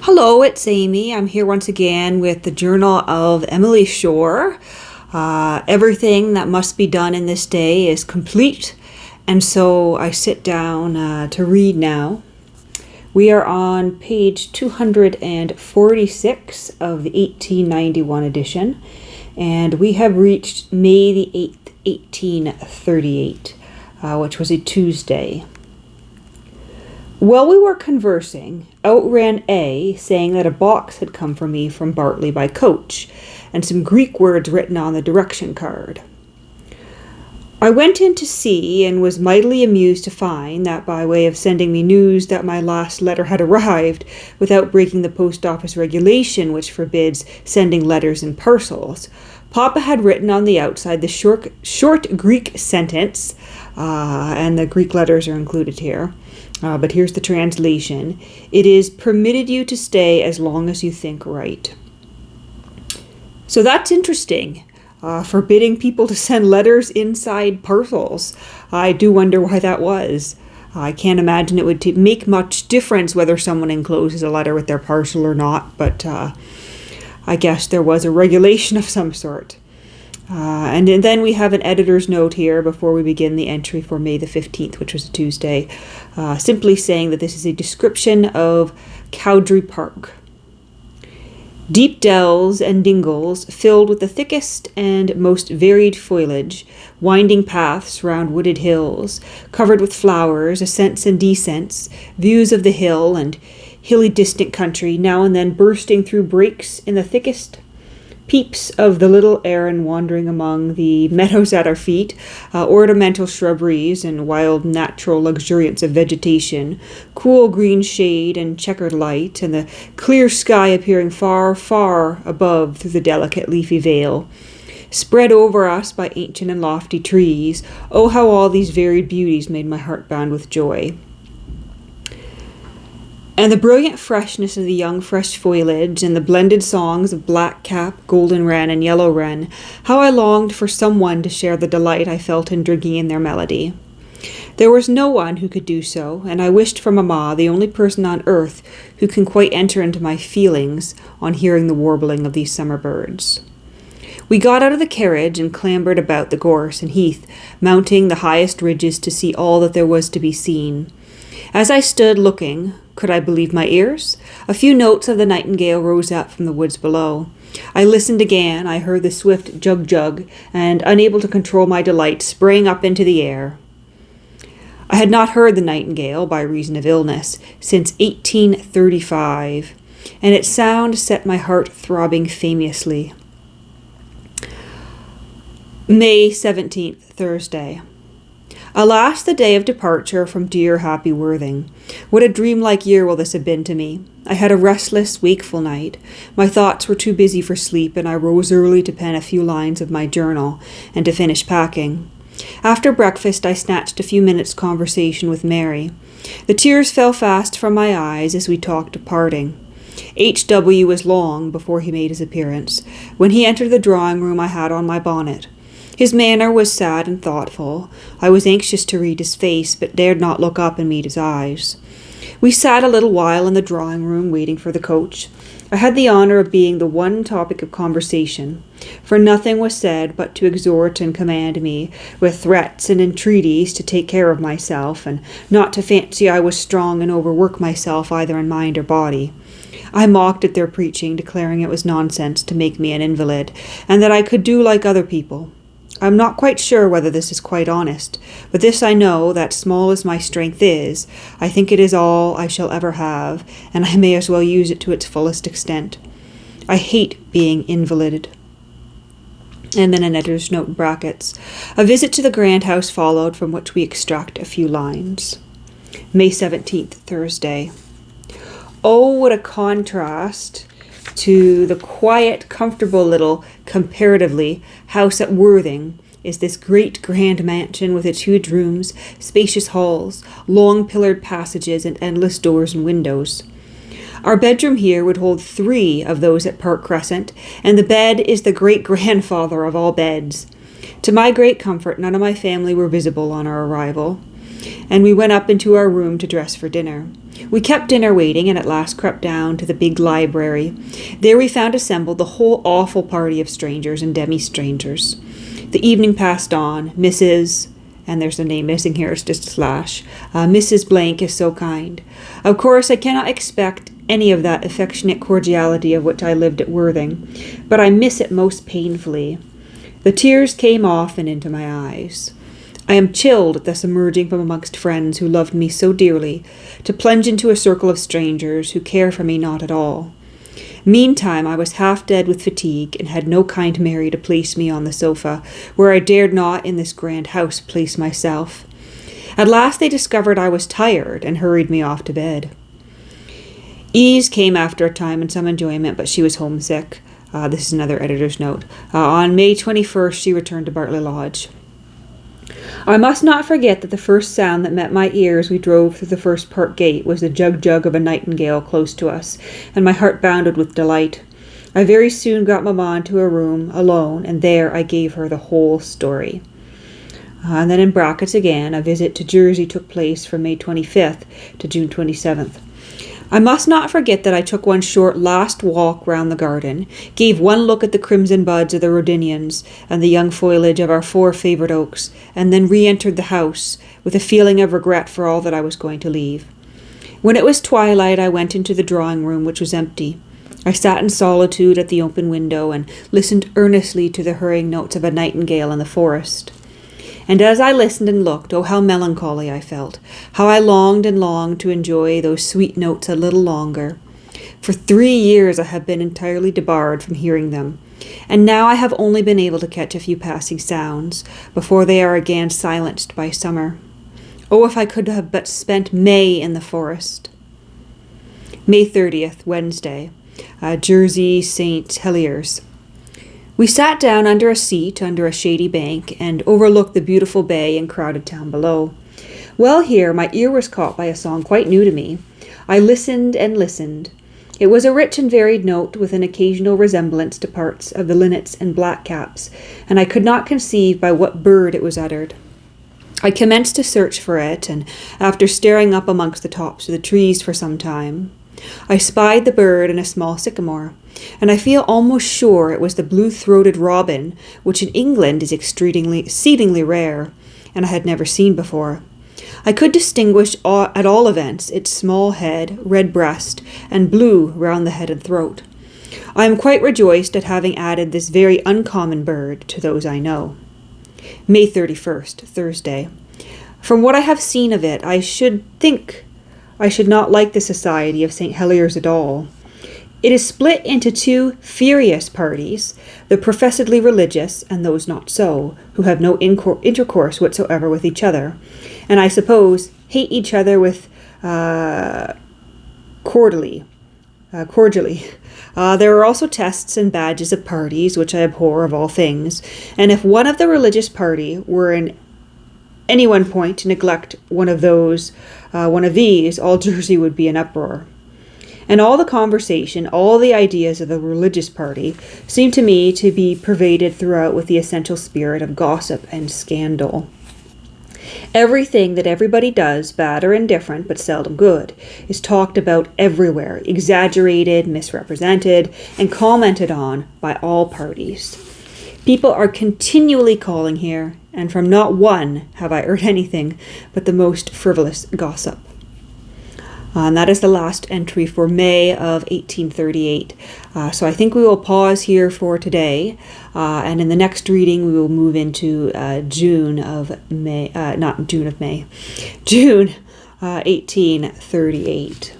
Hello, it's Amy. I'm here once again with the Journal of Emily Shore. Everything that must be done in this day is complete, and so I sit down to read now. We are on page 246 of the 1891 edition, and we have reached May the 8th, 1838, which was a Tuesday. While we were conversing, out ran A, saying that a box had come for me from Bartley by coach, and some Greek words written on the direction card. I went in to see, and was mightily amused to find that by way of sending me news that my last letter had arrived, without breaking the post office regulation which forbids sending letters in parcels, Papa had written on the outside the short Greek sentence, and the Greek letters are included here. But here's the translation. It is permitted you to stay as long as you think right. So that's interesting. Forbidding people to send letters inside parcels. I do wonder why that was. I can't imagine it would make much difference whether someone encloses a letter with their parcel or not, but I guess there was a regulation of some sort. And then we have an editor's note here before we begin the entry for May the 15th, which was a Tuesday, simply saying that this is a description of Cowdray Park. Deep dells and dingles filled with the thickest and most varied foliage, winding paths round wooded hills, covered with flowers, ascents and descents, views of the hill and hilly distant country, now and then bursting through breaks in the thickest peeps of the little Erin wandering among the meadows at our feet, ornamental shrubberies and wild natural luxuriance of vegetation, cool green shade and checkered light, and the clear sky appearing far, far above through the delicate leafy veil, spread over us by ancient and lofty trees. Oh, how all these varied beauties made my heart bound with joy. And the brilliant freshness of the young fresh foliage, and the blended songs of blackcap, golden wren, and yellow wren, how I longed for some one to share the delight I felt in drinking in their melody. There was no one who could do so, and I wished for Mamma, the only person on earth who can quite enter into my feelings on hearing the warbling of these summer birds. We got out of the carriage and clambered about the gorse and heath, mounting the highest ridges to see all that there was to be seen. As I stood looking, could I believe my ears? A few notes of the nightingale rose up from the woods below. I listened again. I heard the swift jug-jug, and, unable to control my delight, sprang up into the air. I had not heard the nightingale, by reason of illness, since 1835, and its sound set my heart throbbing famously. May 17th, Thursday. Alas, the day of departure from dear happy Worthing. What a dreamlike year will this have been to me. I had a restless, wakeful night. My thoughts were too busy for sleep, and I rose early to pen a few lines of my journal and to finish packing. After breakfast, I snatched a few minutes' conversation with Mary. The tears fell fast from my eyes as we talked of parting. H.W. was long before he made his appearance. When he entered the drawing-room, I had on my bonnet. His manner was sad and thoughtful. I was anxious to read his face, but dared not look up and meet his eyes. We sat a little while in the drawing-room waiting for the coach. I had the honour of being the one topic of conversation, for nothing was said but to exhort and command me, with threats and entreaties to take care of myself, and not to fancy I was strong and overwork myself either in mind or body. I mocked at their preaching, declaring it was nonsense to make me an invalid, and that I could do like other people. I am not quite sure whether this is quite honest, but this I know, that small as my strength is, I think it is all I shall ever have, and I may as well use it to its fullest extent. I hate being invalided. And then an editor's note in brackets. A visit to the Grand House followed, from which we extract a few lines. May 17th, Thursday. Oh, what a contrast to the quiet, comfortable little, comparatively, house at Worthing is this great grand mansion with its huge rooms, spacious halls, long pillared passages, and endless doors and windows. Our bedroom here would hold 3 of those at Park Crescent, and the bed is the great-grandfather of all beds. To my great comfort, none of my family were visible on our arrival. and we went up into our room to dress for dinner. We kept dinner waiting and at last crept down to the big library. There we found assembled the whole awful party of strangers and demi-strangers. The evening passed on. Mrs. and there's a name missing here, it's just a slash. Mrs. Blank is so kind. Of course, I cannot expect any of that affectionate cordiality of which I lived at Worthing, but I miss it most painfully. The tears came often into my eyes. I am chilled at thus emerging from amongst friends who loved me so dearly, to plunge into a circle of strangers who care for me not at all. Meantime, I was half dead with fatigue, and had no kind Mary to place me on the sofa, where I dared not in this grand house place myself. At last they discovered I was tired, and hurried me off to bed. Ease came after a time and some enjoyment, but she was homesick. This is another editor's note. On May 21st, she returned to Bartley Lodge. I must not forget that the first sound that met my ear as we drove through the first park gate was the jug-jug of a nightingale close to us, and my heart bounded with delight. I very soon got Mamma into her room alone, and there I gave her the whole story. And then in brackets again, a visit to Jersey took place from May 25th to June 27th. I must not forget that I took one short last walk round the garden, gave one look at the crimson buds of the rhodinians and the young foliage of our 4 favourite oaks, and then re-entered the house with a feeling of regret for all that I was going to leave. When it was twilight, I went into the drawing-room, which was empty. I sat in solitude at the open window and listened earnestly to the hurrying notes of a nightingale in the forest. And as I listened and looked, oh, how melancholy I felt, how I longed and longed to enjoy those sweet notes a little longer. For 3 years I have been entirely debarred from hearing them, and now I have only been able to catch a few passing sounds, before they are again silenced by summer. Oh, if I could have but spent May in the forest. May 30th, Wednesday, Jersey St. Heliers. We sat down under a seat under a shady bank and overlooked the beautiful bay and crowded town below. Well, here my ear was caught by a song quite new to me. I listened and listened. It was a rich and varied note with an occasional resemblance to parts of the linnets and blackcaps, and I could not conceive by what bird it was uttered. I commenced to search for it, and after staring up amongst the tops of the trees for some time, I spied the bird in a small sycamore, and I feel almost sure it was the blue-throated robin, which in England is exceedingly rare, and I had never seen before. I could distinguish, at all events, its small head, red breast, and blue round the head and throat. I am quite rejoiced at having added this very uncommon bird to those I know. May 31st, Thursday. From what I have seen of it, I should think I should not like the society of St. Heliers at all. It is split into 2 furious parties, the professedly religious and those not so, who have no intercourse whatsoever with each other, and I suppose hate each other with cordially. There are also tests and badges of parties, which I abhor of all things, and if one of the religious party were in any one point to neglect one of these, all Jersey would be in uproar. And all the conversation, all the ideas of the religious party seem to me to be pervaded throughout with the essential spirit of gossip and scandal. Everything that everybody does, bad or indifferent, but seldom good, is talked about everywhere, exaggerated, misrepresented, and commented on by all parties. People are continually calling here, and from not one have I heard anything but the most frivolous gossip. And that is the last entry for May of 1838. So I think we will pause here for today, and in the next reading we will move into June 1838.